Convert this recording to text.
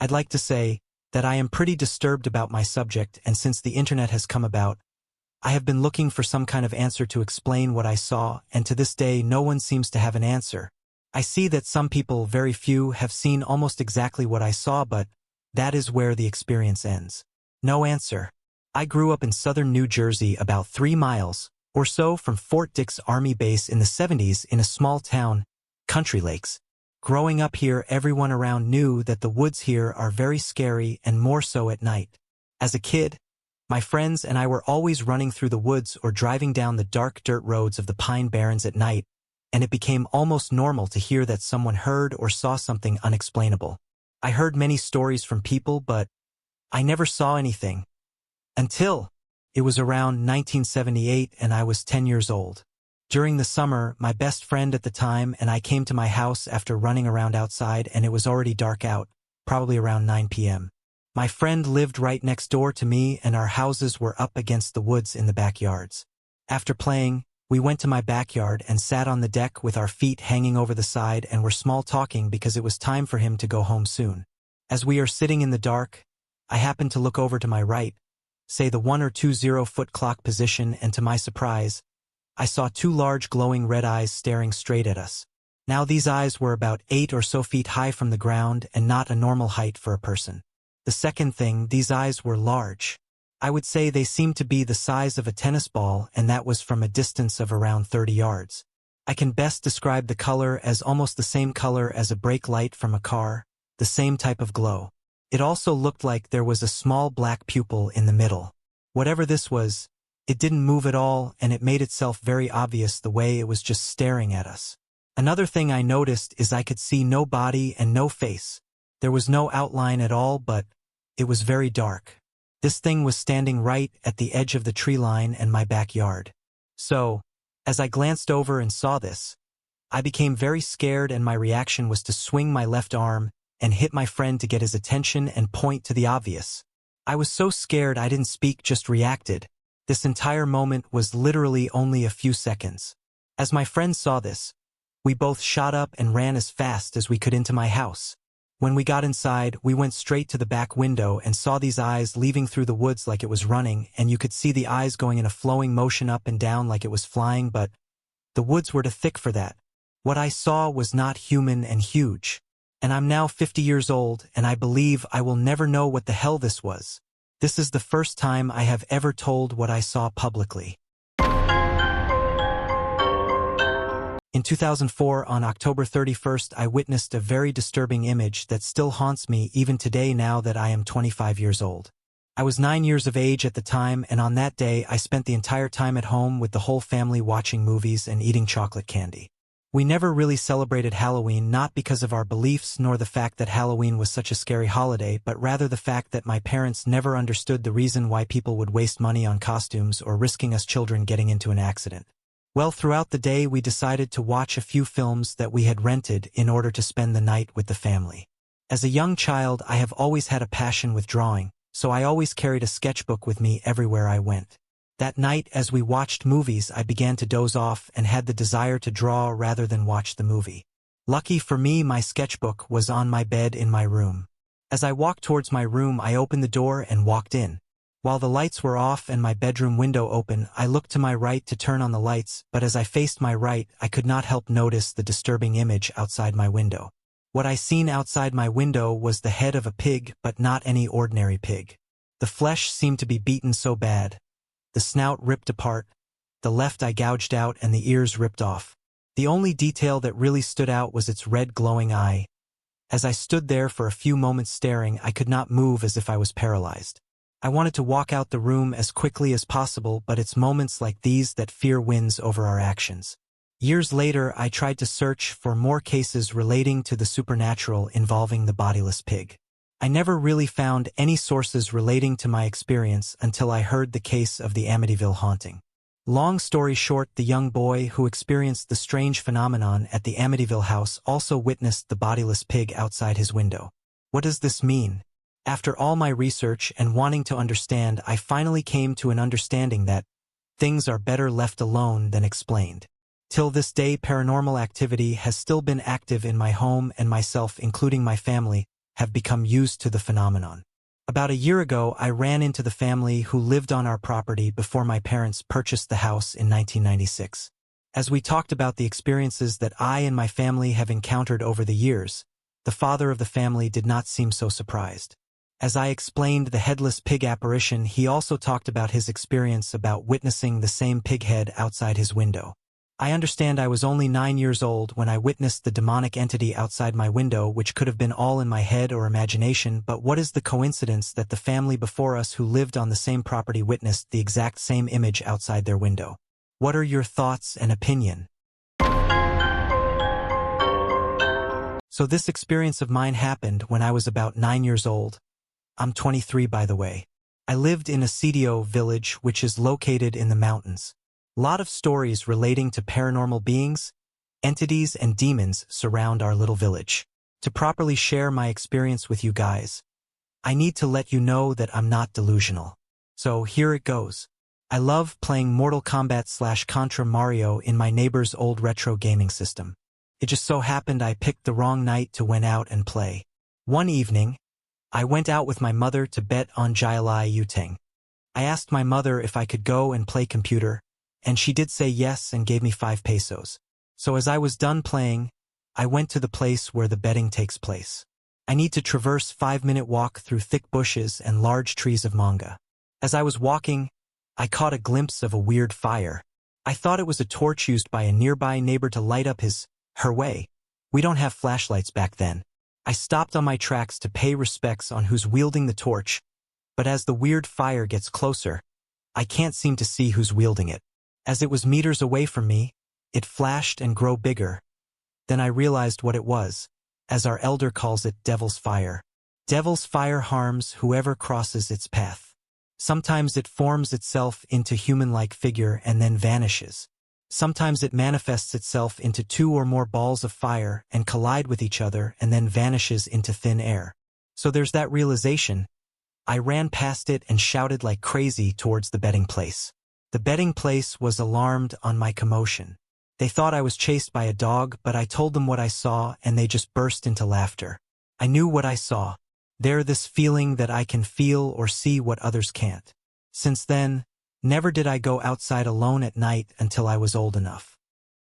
I'd like to say that I am pretty disturbed about my subject, and since the internet has come about, I have been looking for some kind of answer to explain what I saw, and to this day no one seems to have an answer. I see that some people, very few, have seen almost exactly what I saw, but that is where the experience ends. No answer. I grew up in southern New Jersey, about 3 miles or so from Fort Dix Army Base in the 70s, in a small town, Country Lakes. Growing up here, everyone around knew that the woods here are very scary, and more so at night. As a kid, my friends and I were always running through the woods or driving down the dark dirt roads of the Pine Barrens at night, and it became almost normal to hear that someone heard or saw something unexplainable. I heard many stories from people, but I never saw anything. Until it was around 1978 and I was 10 years old. During the summer, my best friend at the time and I came to my house after running around outside, and it was already dark out, probably around 9 p.m. My friend lived right next door to me, and our houses were up against the woods in the backyards. After playing, we went to my backyard and sat on the deck with our feet hanging over the side and were small talking because it was time for him to go home soon. As we are sitting in the dark, I happened to look over to my right, say the 1 or 2 0-foot clock position, and to my surprise, I saw 2 large glowing red eyes staring straight at us. Now these eyes were about 8 or so feet high from the ground and not a normal height for a person. The second thing, these eyes were large. I would say they seemed to be the size of a tennis ball, and that was from a distance of around 30 yards. I can best describe the color as almost the same color as a brake light from a car, the same type of glow. It also looked like there was a small black pupil in the middle. Whatever this was, it didn't move at all, and it made itself very obvious the way it was just staring at us. Another thing I noticed is I could see no body and no face. There was no outline at all, but it was very dark. This thing was standing right at the edge of the tree line and my backyard. So, as I glanced over and saw this, I became very scared, and my reaction was to swing my left arm and hit my friend to get his attention and point to the obvious. I was so scared I didn't speak, just reacted. This entire moment was literally only a few seconds. As my friend saw this, we both shot up and ran as fast as we could into my house. When we got inside, we went straight to the back window and saw these eyes leaving through the woods like it was running, and you could see the eyes going in a flowing motion up and down like it was flying, but the woods were too thick for that. What I saw was not human and huge. And I'm now 50 years old, and I believe I will never know what the hell this was. This is the first time I have ever told what I saw publicly. In 2004, on October 31st, I witnessed a very disturbing image that still haunts me even today, now that I am 25 years old. I was 9 years of age at the time, and on that day I spent the entire time at home with the whole family watching movies and eating chocolate candy. We never really celebrated Halloween, not because of our beliefs nor the fact that Halloween was such a scary holiday, but rather the fact that my parents never understood the reason why people would waste money on costumes or risking us children getting into an accident. Well, throughout the day we decided to watch a few films that we had rented in order to spend the night with the family. As a young child, I have always had a passion with drawing, so I always carried a sketchbook with me everywhere I went. That night, as we watched movies, I began to doze off and had the desire to draw rather than watch the movie. Lucky for me, my sketchbook was on my bed in my room. As I walked towards my room, I opened the door and walked in. While the lights were off and my bedroom window open, I looked to my right to turn on the lights, but as I faced my right, I could not help notice the disturbing image outside my window. What I seen outside my window was the head of a pig, but not any ordinary pig. The flesh seemed to be beaten so bad. The snout ripped apart, the left eye gouged out, and the ears ripped off. The only detail that really stood out was its red glowing eye. As I stood there for a few moments staring, I could not move, as if I was paralyzed. I wanted to walk out the room as quickly as possible, but it's moments like these that fear wins over our actions. Years later, I tried to search for more cases relating to the supernatural involving the bodiless pig. I never really found any sources relating to my experience until I heard the case of the Amityville haunting. Long story short, the young boy who experienced the strange phenomenon at the Amityville house also witnessed the bodiless pig outside his window. What does this mean? After all my research and wanting to understand, I finally came to an understanding that things are better left alone than explained. Till this day, paranormal activity has still been active in my home, and myself, including my family, have become used to the phenomenon. About a year ago, I ran into the family who lived on our property before my parents purchased the house in 1996. As we talked about the experiences that I and my family have encountered over the years, the father of the family did not seem so surprised. As I explained the headless pig apparition, he also talked about his experience about witnessing the same pig head outside his window. I understand I was only 9 years old when I witnessed the demonic entity outside my window, which could have been all in my head or imagination, but what is the coincidence that the family before us who lived on the same property witnessed the exact same image outside their window? What are your thoughts and opinion? So this experience of mine happened when I was about 9 years old. I'm 23, by the way. I lived in a Sidio village, which is located in the mountains. Lot of stories relating to paranormal beings, entities, and demons surround our little village. To properly share my experience with you guys, I need to let you know that I'm not delusional. So here it goes. I love playing Mortal Kombat / Contra Mario in my neighbor's old retro gaming system. It just so happened I picked the wrong night to went out and play. One evening, I went out with my mother to bet on Jialai Yuteng. I asked my mother if I could go and play computer, and she did say yes and gave me 5 pesos. So as I was done playing, I went to the place where the betting takes place. I need to traverse 5-minute walk through thick bushes and large trees of manga. As I was walking, I caught a glimpse of a weird fire. I thought it was a torch used by a nearby neighbor to light up her way. We don't have flashlights back then. I stopped on my tracks to pay respects on who's wielding the torch, but as the weird fire gets closer, I can't seem to see who's wielding it. As it was meters away from me, it flashed and grew bigger. Then I realized what it was, as our elder calls it, devil's fire. Devil's fire harms whoever crosses its path. Sometimes it forms itself into human-like figure and then vanishes. Sometimes it manifests itself into 2 or more balls of fire and collide with each other and then vanishes into thin air. So there's that realization. I ran past it and shouted like crazy towards the betting place. The betting place was alarmed on my commotion. They thought I was chased by a dog, but I told them what I saw and they just burst into laughter. I knew what I saw. There, this feeling that I can feel or see what others can't. Since then, never did I go outside alone at night until I was old enough.